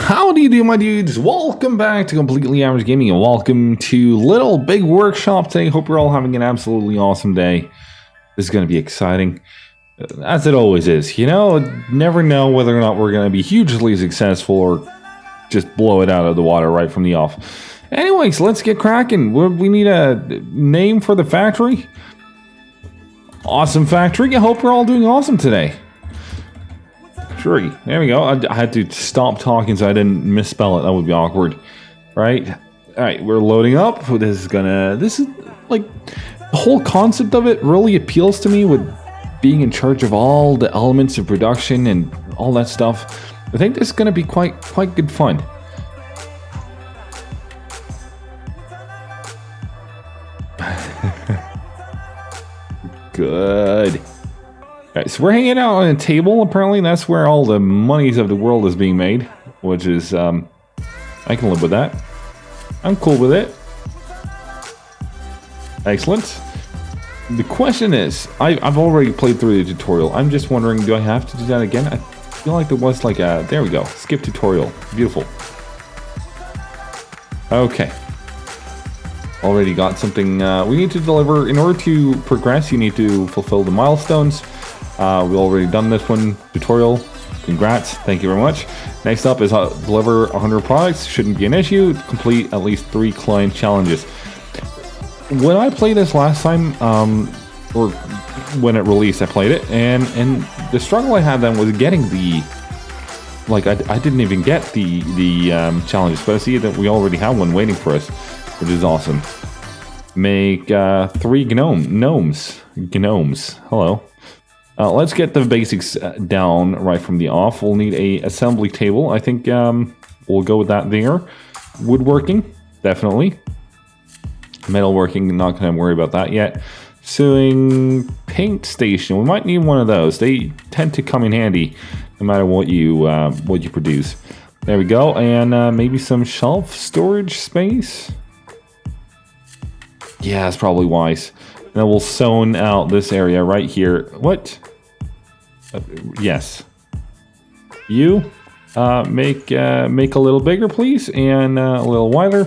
How do you do, my dudes? Welcome back to Completely Average Gaming and welcome to Little Big Workshop today. Hope you're all having an absolutely awesome day. This is going to be exciting, as it always is. You know, never know whether or not we're going to be hugely successful or just blow it out of the water right from the off. Anyways, let's get cracking. We need a name for the factory. Awesome factory. I hope we're all doing awesome today. There we go. I had to stop talking so I didn't misspell it. That would be awkward, right? All right, we're loading up. This is like the whole concept of it really appeals to me with being in charge of all the elements of production and all that stuff. I think this is going to be quite good fun. Good. Alright, so we're hanging out on a table. Apparently that's where all the monies of the world is being made, which is, I can live with that. I'm cool with it. Excellent. The question is, I've already played through the tutorial. I'm just wondering, do I have to do that again? I feel like there was like a, there we go, skip tutorial. Beautiful. Okay. Already got something we need to deliver. In order to progress, you need to fulfill the milestones. We've already done this one tutorial. Congrats. Thank you very much. Next up is deliver 100 products. Shouldn't be an issue. Complete at least 3 client challenges. When I played this last time, or when it released, I played it, and the struggle I had then was getting the, like, I didn't even get the challenges, but I see that we already have one waiting for us, which is awesome. Make 3 gnomes. Hello. Let's get the basics down right from the off. We'll need a assembly table. I think we'll go with that there. Woodworking, definitely. Metalworking, not going to worry about that yet. Sewing, paint station. We might need one of those. They tend to come in handy no matter what you produce. There we go. And maybe some shelf storage space. Yeah, that's probably wise. And then we'll zone out this area right here. What? Yes. You make a little bigger, please, and a little wider.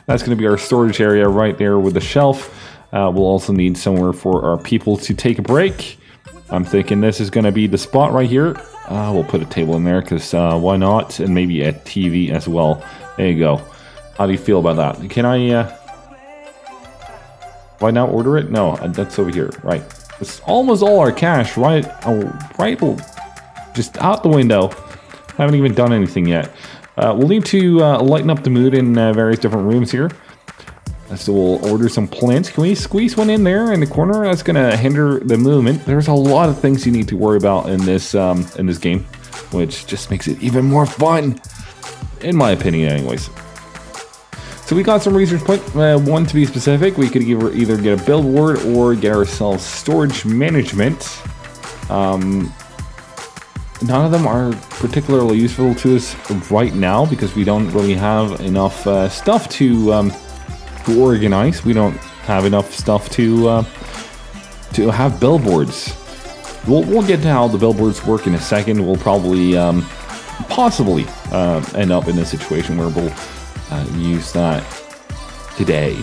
That's going to be our storage area right there with the shelf. We'll also need somewhere for our people to take a break. I'm thinking this is going to be the spot right here. We'll put a table in there because why not? And maybe a TV as well. There you go. How do you feel about that? Can I... Why not order it? No, that's over here. Right. It's almost all our cash, right? Just out the window. Haven't even done anything yet. We'll need to lighten up the mood in various different rooms here. So we'll order some plants. Can we squeeze one in there in the corner? That's going to hinder the movement. There's a lot of things you need to worry about in this game, which just makes it even more fun, in my opinion, anyways. So we got some research point, one to be specific. We could either get a billboard or get ourselves storage management. None of them are particularly useful to us right now because we don't really have enough stuff to organize. We don't have enough stuff to have billboards. We'll get to how the billboards work in a second. We'll probably possibly end up in a situation where we'll use that today.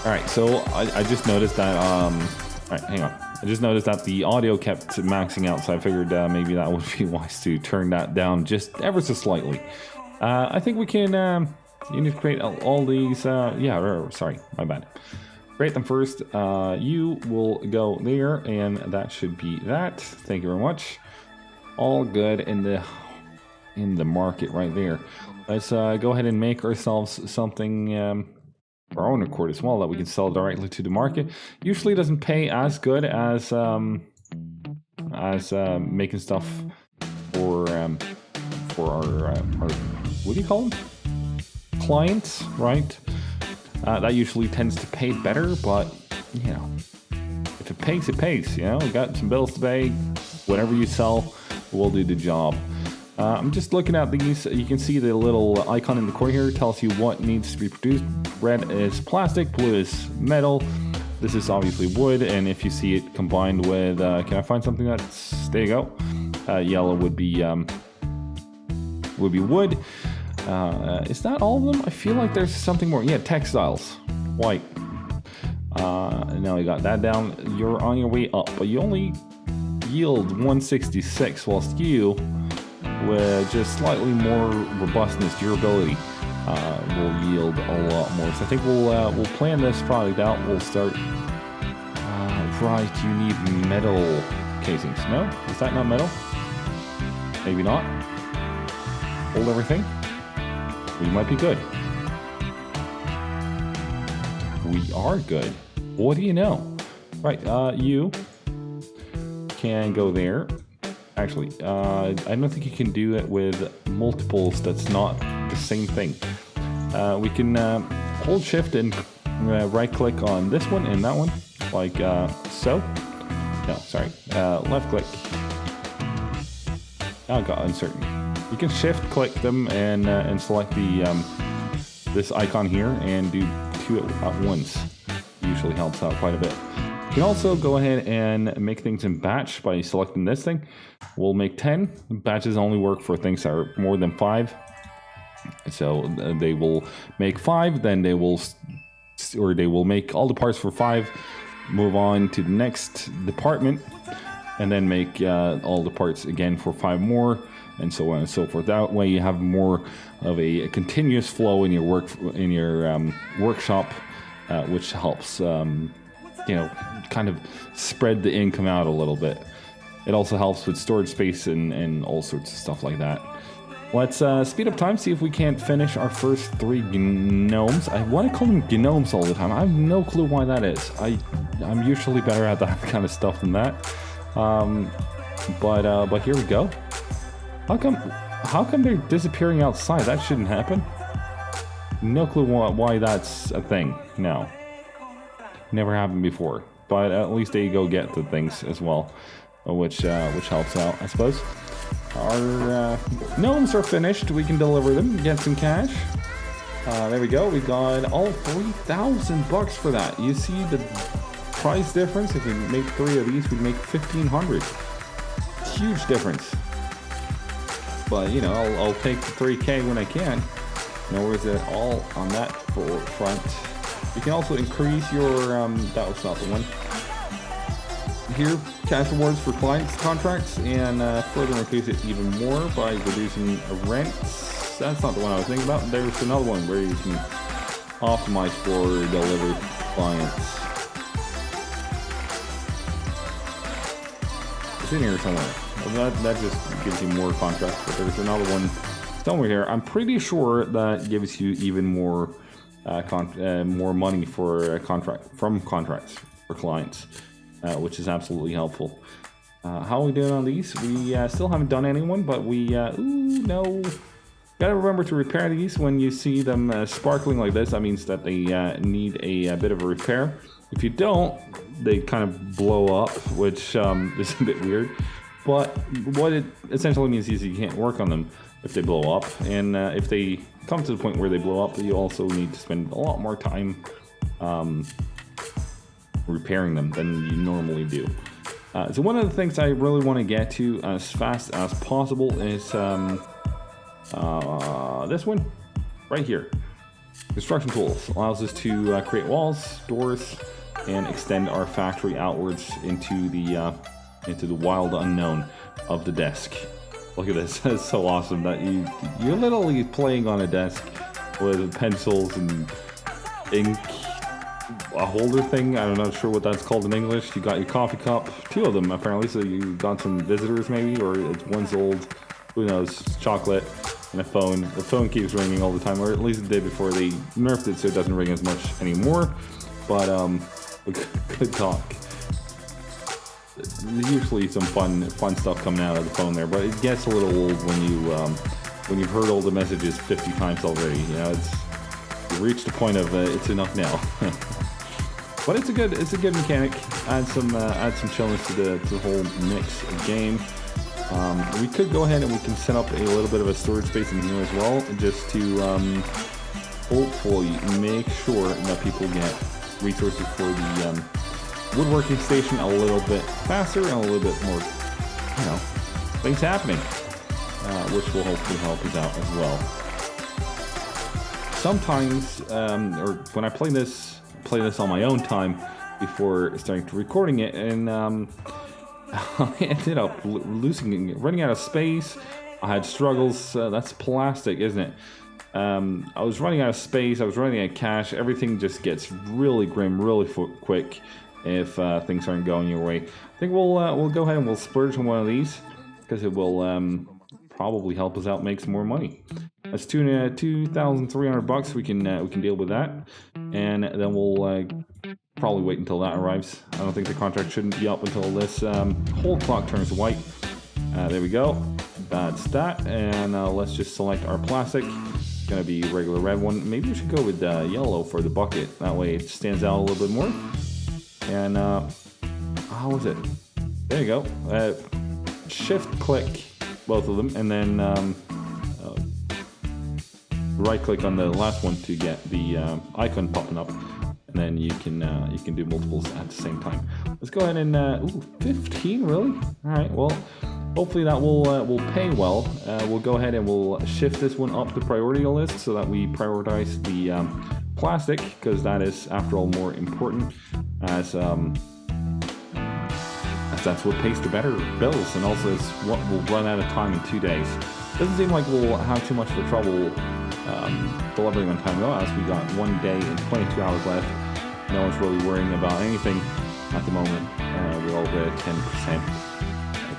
Alright, so I just noticed that alright, hang on. I just noticed that the audio kept maxing out, so I figured maybe that would be wise to turn that down just ever so slightly. I think we can you need to create all these sorry, my bad. Create them first. You will go there, and that should be that. Thank you very much. All good in the market right there. Let's go ahead and make ourselves something our own accord as well that we can sell directly to the market. Usually doesn't pay as good as making stuff for our what do you call them? Clients, right? That usually tends to pay better, but you know, if it pays, it pays. You know, we got some bills to pay. Whatever you sell will do the job. I'm just looking at these. You can see the little icon in the corner here tells you what needs to be produced. Red is plastic, blue is metal. This is obviously wood, and if you see it combined with, can I find something that's, there you go. Yellow would be would be wood. Is that all of them? I feel like there's something more. Yeah, textiles. White. Now we got that down. You're on your way up, but you only yield 166, whilst you, with just slightly more robustness, durability, will yield a lot more. So I think we'll plan this product out. We'll start. Right, you need metal casings. No, is that not metal? Maybe not. Hold everything. We might be good. We are good. What do you know? Right, you can go there. Actually, I don't think you can do it with multiples. That's not the same thing. We can hold shift and right click on this one and that one, like so. No, sorry, left click. Oh, got uncertain. You can shift click them and select the this icon here and do 2 at once. Usually helps out quite a bit. You can also go ahead and make things in batch by selecting this thing. We'll make 10. Batches only work for things that are more than 5. So they will make 5, then they will make all the parts for 5, move on to the next department, and then make all the parts again for 5 more, and so on and so forth. That way you have more of a continuous flow in your workshop, which helps kind of spread the income out a little bit. It also helps with storage space and all sorts of stuff like that. Let's speed up time, see if we can't finish our first 3 gnomes. I want to call them gnomes all the time. I have no clue why that is. I'm usually better at that kind of stuff than that. But here we go. How come they're disappearing outside? That shouldn't happen. No clue why that's a thing now. Never happened before. But at least they go get the things as well, which helps out, I suppose. Our gnomes are finished. We can deliver them, get some cash. There we go. We got all 3,000 bucks for that. You see the price difference? If we make 3 of these, we'd make 1,500. Huge difference. But you know, I'll take the 3K when I can. No worries at all on that front. You can also increase your that was not the one. Here, cash rewards for clients contracts, and further increase it even more by reducing rents. That's not the one I was thinking about. There's another one where you can optimize for delivery clients. It's in here somewhere. That just gives you more contracts, but there's another one somewhere here. I'm pretty sure that gives you even more more money for contracts for clients. Which is absolutely helpful. How are we doing on these? We still haven't done anyone, but we, no. Gotta remember to repair these when you see them sparkling like this. That means that they need a bit of a repair. If you don't, they kind of blow up, which is a bit weird. But what it essentially means is you can't work on them if they blow up. And if they come to the point where they blow up, you also need to spend a lot more time repairing them than you normally do. So one of the things I really want to get to as fast as possible is this one right here. Construction tools allows us to create walls, doors, and extend our factory outwards into the wild unknown of the desk. Look at this. It's so awesome that you're literally playing on a desk with pencils and ink, a holder thing. I'm not sure what that's called in English. You got your coffee cup, 2 of them apparently, so you got some visitors maybe, or one's old, who knows, chocolate, and a phone. The phone keeps ringing all the time, or at least it did before they nerfed it so it doesn't ring as much anymore. But good talk. There's usually some fun stuff coming out of the phone there, but it gets a little old when you've heard all the messages 50 times already. You know, you've reached the point of it's enough now. But it's a good mechanic. Add some chillness to the whole mix of game. We could go ahead and we can set up a little bit of a storage space in here as well, just to hopefully make sure that people get resources for the woodworking station a little bit faster and a little bit more, things happening. which will hopefully help us out as well. Sometimes, or when I play this on my own time before starting to recording it, and I ended up running out of space. I had struggles. That's plastic, isn't it? I was running out of space. I was running out of cash. Everything just gets really grim, really quick if things aren't going your way. I think we'll go ahead and we'll splurge on one of these because it will probably help us out make some more money. That's 2,300 bucks. We can deal with that, and then we'll probably wait until that arrives. I don't think the contract shouldn't be up until this whole clock turns white. There we go. That's that, and let's just select our plastic. It's gonna be regular red one. Maybe we should go with yellow for the bucket. That way it stands out a little bit more. And how was it? There you go. Shift click both of them, and then right click on the last one to get the icon popping up, and then you can do multiples at the same time. Let's go ahead and ooh, 15 really? All right, well, hopefully that will pay well. We'll go ahead and we'll shift this one up the priority list so that we prioritize the plastic, because that is, after all, more important as that's what pays the better bills, and also is what will run out of time in 2 days. Doesn't seem like we'll have too much of trouble delivering on time though, as we got 1 day and 22 hours left. No one's really worrying about anything at the moment. We're over at 10%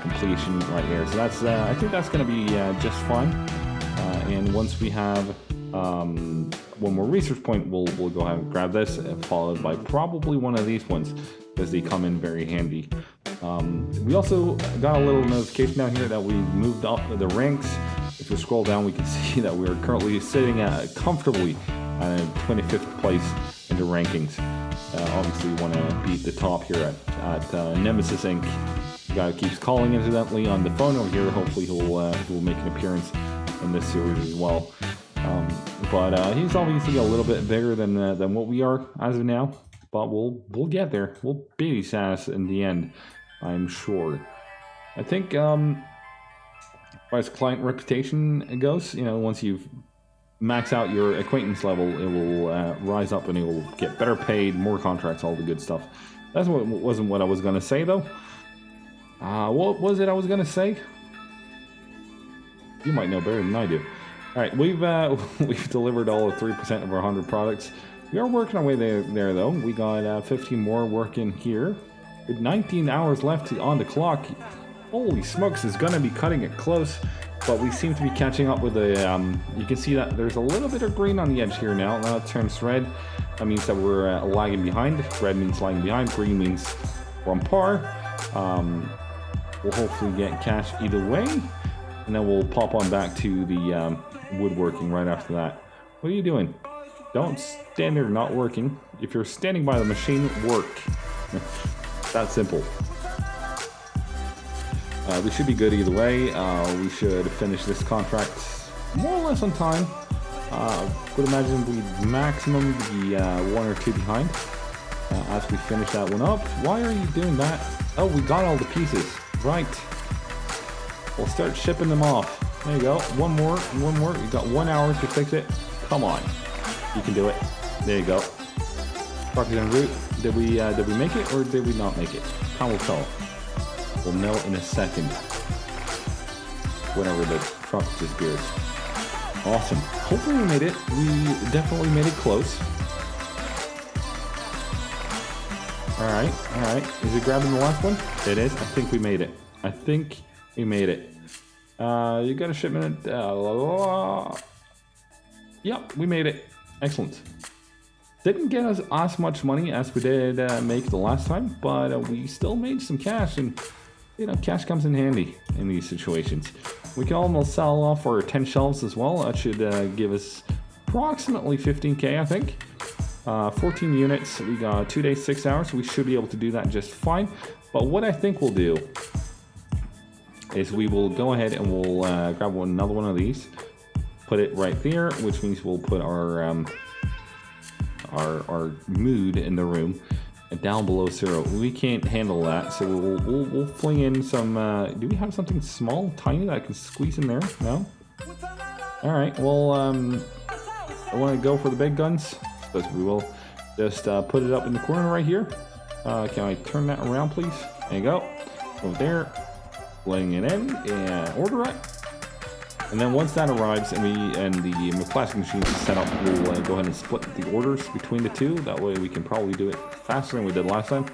completion right here, so that's I think that's going to be just fine. And once we have one more research point, we'll go ahead and grab this, followed by probably one of these ones, because they come in very handy. We also got a little notification down here that we moved up the ranks. If we scroll down, we can see that we are currently sitting comfortably at a 25th place in the rankings. Obviously, we want to beat the top here at Nemesis Inc. The guy who keeps calling incidentally on the phone over here. Hopefully, he'll make an appearance in this series as well. But he's obviously a little bit bigger than what we are as of now. But we'll get there. We'll beat his ass in the end, I'm sure. I think as client reputation goes, you know, once you've maxed out your acquaintance level, it will rise up and it will get better paid, more contracts, all the good stuff. That's wasn't what I was gonna say though. What was it I was gonna say? You might know better than I do. All right, we've delivered all of 3% of our 100 products. We are working our way there though. We got 15 more working here. With 19 hours left on the clock. Holy smokes, is gonna be cutting it close, but we seem to be catching up with a, you can see that there's a little bit of green on the edge here now. Now it turns red. That means that we're lagging behind. Red means lagging behind. Green means we're on par. We'll hopefully get cash either way, and then we'll pop on back to the woodworking right after that. What are you doing? Don't stand there not working. If you're standing by the machine, work. That simple. We should be good either way. We should finish this contract more or less on time. Would imagine we'd maximum be 1 or 2 behind as we finish that one up. Why are you doing that? Oh, we got all the pieces. Right. We'll start shipping them off. There you go. One more. You got 1 hour to fix it. Come on. You can do it. There you go. Truck is en route. Did we make it or did we not make it? Time will tell. We'll know in a second. Whenever the truck disappears. Awesome. Hopefully we made it. We definitely made it close. Alright. Is it grabbing the last one? It is. I think we made it. You got a shipment. Yep, we made it. Excellent. Didn't get us as much money as we did make the last time, but we still made some cash, and you know, cash comes in handy in these situations. We can almost sell off our 10 shelves as well. That should give us approximately 15k, I think. 14 units. We got 2 days, 6 hours. We should be able to do that just fine. But what I think we'll do is we will go ahead and we'll grab another one of these, put it right there, which means we'll put our mood in the room, down below 0. We can't handle that, so we'll fling in some. Do we have something small, tiny that I can squeeze in there? No. All right. Well, I want to go for the big guns. I suppose we will. Just put it up in the corner right here. Can I turn that around, please? There you go. Over there, laying it in and order it. And then once that arrives and the plastic machine is set up, we'll go ahead and split the orders between the two. That way we can probably do it faster than we did last time,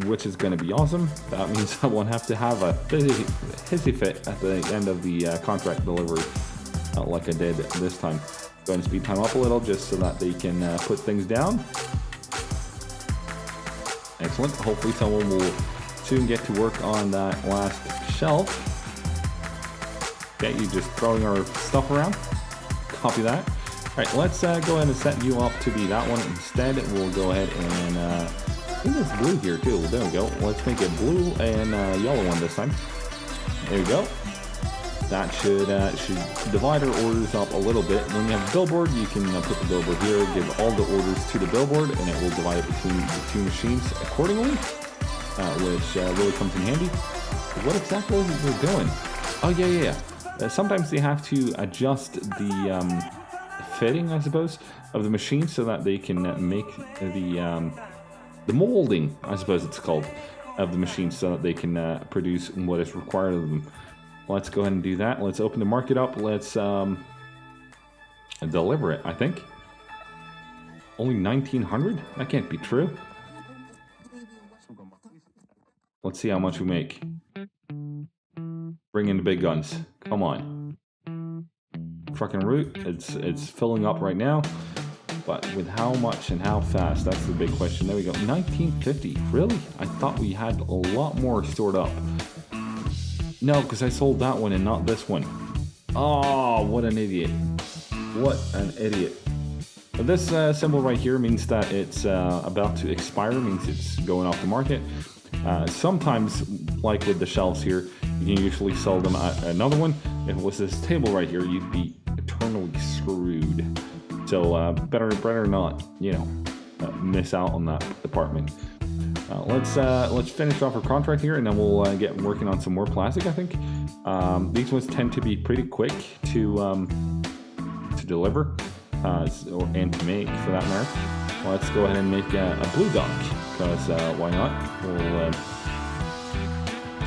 which is going to be awesome. That means I won't have to have a hissy fit at the end of the contract delivery like I did this time. Go ahead and speed time up a little just so that they can put things down. Excellent. Hopefully someone will soon get to work on that last shelf. Okay, you just throwing our stuff around. Copy that. All right, let's go ahead and set you up to be that one instead. We'll go ahead and I think it's blue here too. There we go. Let's make it blue and yellow one this time. There we go. That should divide our orders up a little bit. When you have a billboard, you can put the billboard here, give all the orders to the billboard, and it will divide it between the two machines accordingly, which really comes in handy. What exactly is it we're doing? Oh, yeah. Sometimes they have to adjust the fitting, I suppose, of the machine so that they can make the molding, I suppose it's called, of the machine so that they can produce what is required of them. Let's go ahead and do that. Let's open the market up. Let's deliver it, I think. Only 1,900? That can't be true. Let's see how much we make. Bring in the big guns. Come on. Trucking route. It's filling up right now. But with how much and how fast? That's the big question. There we go. 1950. Really? I thought we had a lot more stored up. No, because I sold that one and not this one. Oh, what an idiot. What an idiot. But this symbol right here means that it's about to expire, means it's going off the market. Sometimes, like with the shelves here, you can usually sell them at another one. If it was this table right here, you'd be eternally screwed. So better not, miss out on that department. Let's finish off our contract here, and then we'll get working on some more plastic. I think these ones tend to be pretty quick to deliver and to make, for that matter. Let's go ahead and make a blue duck, because why not? We'll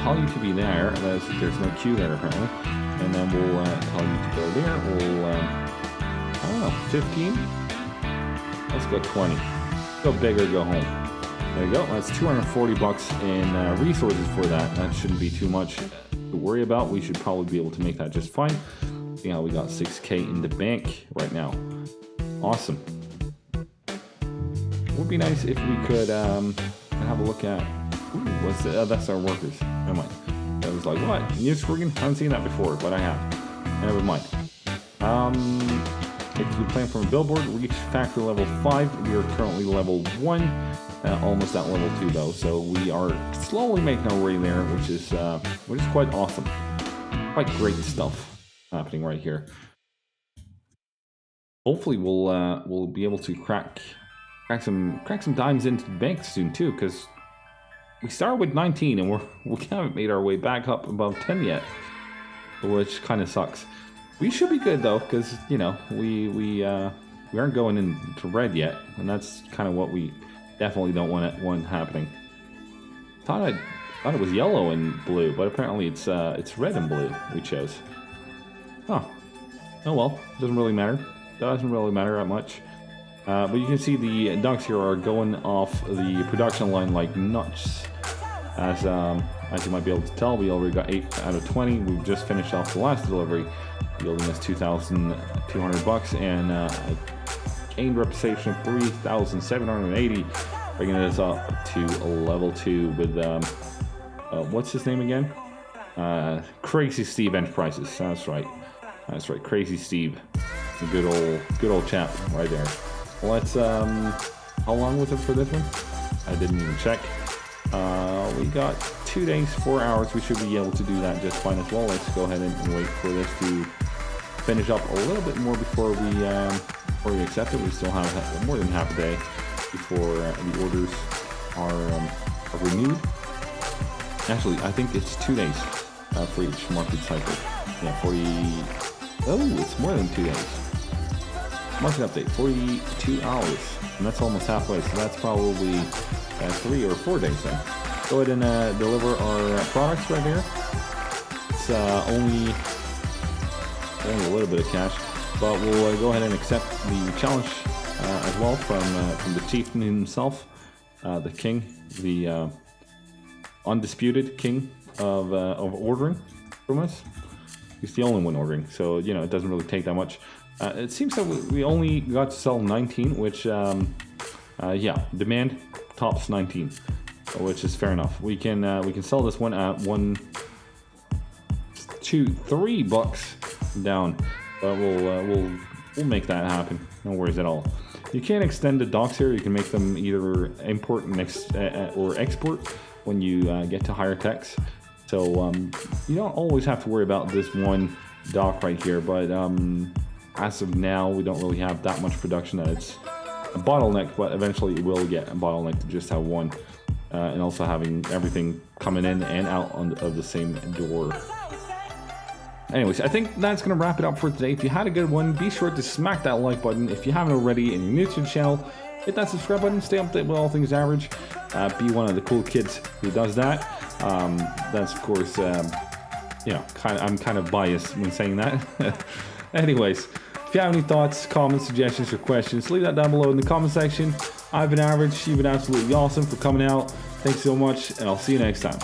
tell you to be there. There's no queue there apparently, and then we'll tell you to go there. We'll I don't know, 15. Let's go 20. Go big or go home. There you go. That's 240 bucks in resources for that. That shouldn't be too much to worry about. We should probably be able to make that just fine. See how we got 6K in the bank right now. Awesome. It would be nice if we could have a look at. Ooh, what's the, that's our workers. Never mind. I was like, what? New screen? I haven't seen that before, but I have. Never mind. If you plan from a billboard, reach factory level 5. We are currently level 1. Almost at level 2 though, so we are slowly making our way there, which is quite awesome. Quite great stuff happening right here. Hopefully we'll be able to crack some dimes into the bank soon too, because we started with 19 and we haven't made our way back up above 10 yet, which kind of sucks. We should be good though, because we aren't going into red yet, and that's kind of what we definitely don't want happening. Thought it was yellow and blue, but apparently it's red and blue we chose. Huh. Oh well, doesn't really matter. Doesn't really matter that much. But you can see the ducks here are going off the production line like nuts. As you might be able to tell, we already got 8 out of 20. We've just finished off the last delivery, yielding us 2,200 bucks and gained reputation of 3,780, bringing us up to level 2 with what's his name again? Crazy Steve Enterprises. That's right, Crazy Steve, a good old chap right there. Let's how long was it for this one? I didn't even check. We got 2 days, 4 hours. We should be able to do that just fine as well. Let's go ahead and wait for this to finish up a little bit more before we accept it. We still have more than half a day before the orders are renewed. Actually, I think it's 2 days for each market cycle. Yeah, 40. Oh, it's more than 2 days. Market update, 42 hours, and that's almost halfway. So that's probably 3 or 4 days then. Go ahead and deliver our products right there. It's only a little bit of cash, but we'll go ahead and accept the challenge as well from the chieftain himself, the king, the undisputed king of ordering from us. He's the only one ordering, so you know it doesn't really take that much. It seems that we only got to sell 19, which yeah, demand tops 19, which is fair enough. We can sell this one at $1, $2, $3 down, but we'll make that happen. No worries at all. You can extend the docks here. You can make them either import and or export when you get to higher techs. So you don't always have to worry about this one dock right here, but as of now, we don't really have that much production that it's a bottleneck, but eventually it will get a bottleneck to just have one, and also having everything coming in and out of the same door. Anyways, I think that's going to wrap it up for today. If you had a good one, be sure to smack that like button. If you haven't already and you're new to the channel, hit that subscribe button, stay up to date with all things average. Be one of the cool kids who does that. That's, of course, you know, I'm kind of biased when saying that. Anyways, if you have any thoughts, comments, suggestions, or questions, leave that down below in the comment section. I've been Average. You've been absolutely awesome for coming out. Thanks so much, and I'll see you next time.